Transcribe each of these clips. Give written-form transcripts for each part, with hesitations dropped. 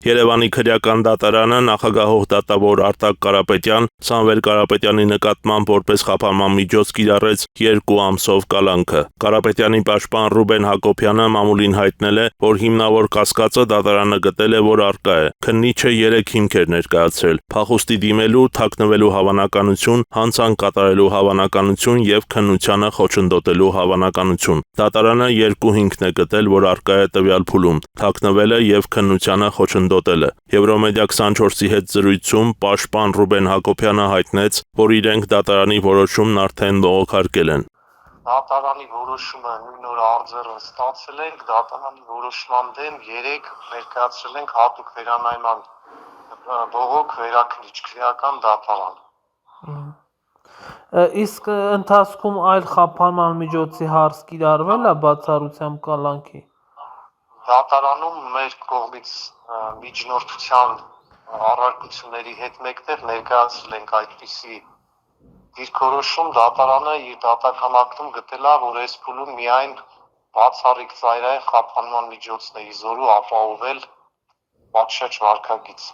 Երևանի քրեական դատարանը նախագահող դատավոր Արտակ Կարապետյան Սամվել Կարապետյանի նկատմամբ որպես խափանման միջոց կիրառեց 2 ամսով կալանքը։ Կարապետյանի պաշտպան Ռուբեն Հակոբյանը մամուլին հայտնել է, որ հիմնավոր կասկածը դատարանը գտել է, որ առկա է։ Քննիչը 3 հիմքեր ներկայացրել՝ փախուստի դիմելու, թաքնվելու հավանականություն, հանցանք կատարելու հավանականություն եւ քննությանը խոչընդոտելու հավանականություն։ Դատարանը 2 հիմքն է գտել, որ առկա է տվյալ փուլում՝ թաքնվելը եւ քննությանը խոչընդոտելը։ Եվրոմեդիա 24-ի հետ զրույցում պաշտպան Ռուբեն Հակոբյանը հայտնեց, որ իրենք դատարանի որոշումն արդեն բողոքարկել են։ Դատարանի որոշումը նույն օր արձերը ստացել ենք, դատարանի որոշման դեմ 3 ներկայացրել ենք հատուկ վերանայման բողոք վերաքննիչ քրեական դատարան։ Իսկ ընթացքում այլ խափանման միջոցի հարց կիրառվել է բացառությամբ կալանքի։ Դատարանում մեր կողմից միջնորդության առարկությունների հետ մեկտեղ ներկայացրել ենք այդպիսի դիրքորոշում, դատարանը իր դատական ակտում գտել է, որ այս փուլում միայն բացառիկ ծայրահեղ խափանման միջոցն է իզորու ապահովել պատշաճ վարքագիծ։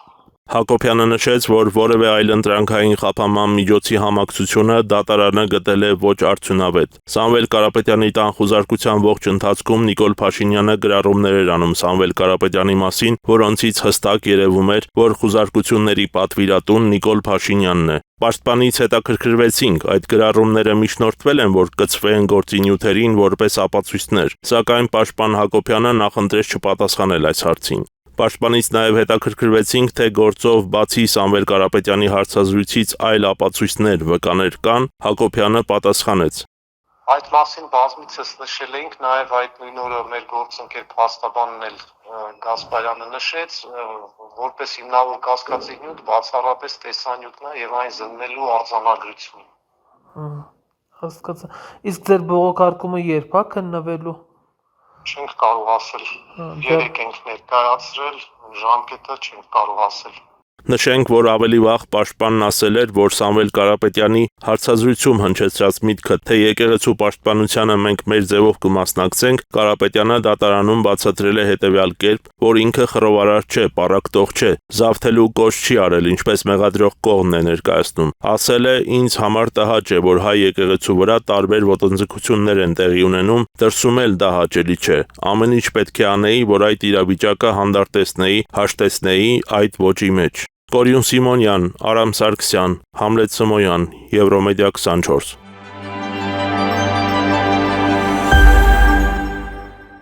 Հակոբյանը նշեց, որ որևէ այլընտրանքային խափանման միջոցի համակցությունը դատարանը գտել է ոչ արդյունավետ։ Սամվել Կարապետյանի տան խուզարկության ողջ ընթացքում Նիկոլ Փաշինյանը գրառումներ էր անում Սամվել Կարապետյանի մասին, որոնցից հստակ երևում էր, որ խուզարկությունների պատվիրատուն Նիկոլ Փաշինյանն է։ Պաշտպանից հետաքրքրվեցինք, այդ գրառումները միջնորդվել են, որ կցվեն գործի նյութերին որպես ապացույցներ, սակայն պաշտպան Հակոբյանը նախընտրեց չպատասխանել այս հարցին։ Պաշտպանից նաև հետաքրքրվեցինք, թե գործով բացի Սամվել Կարապետյանի հարցազրույցից այլ ապացույցներ, վկաներ կան, Հակոբյանը պատասխանեց. Այդ մասին բազմիցս նշել էինք, նաև այդ նույն օրը մեր գործընկեր փաստաբանն էլ Գասպարյանը նշեց, որպես հիմնավոր կասկածի նյութ բացառապես տեսանյութն է եւ այն զննելու արձանագրությունը։ Հասկացա։ Իսկ ձեր բողոքարկումը երբ է քննվելու։ Չենք կարող ասել, 3 ենք ներկայացրել, ժամկետը չենք կարող ասել։ Նշենք, որ ավելի վաղ պաշտպանն ասել էր, որ Սամվել Կարապետյանի հարցազրույցում հնչեցրած միտքը, թե եկեղեցու պաշտպանությանը մենք մեր ձևով կմասնակցենք, Կարապետյանը դատարանում բացատրել է հետևյալ կերպ, որ ինքը խռովարար չէ, պառակտող չէ, զավթելու կոչ չի արել, ինչպես մեղադրող կողմն է ներկայացնում։ Ասել է, ինձ համար տհաճ է, որ հայ եկեղեցու վրա տարբեր ոտնձգություններ են տեղի ունենում, դրսում էլ դա հաճելի չէ։ Ամեն ինչ պետք է անեի, որ այդ իրավիճակը հանդարտեցնեի, հաշտեցնեի այդ ոճի մեջ։ Կորյուն Սիմոնյան, Արամ Սարգսյան, Համլետ Սմոյան, Եվրոմեդիա 24։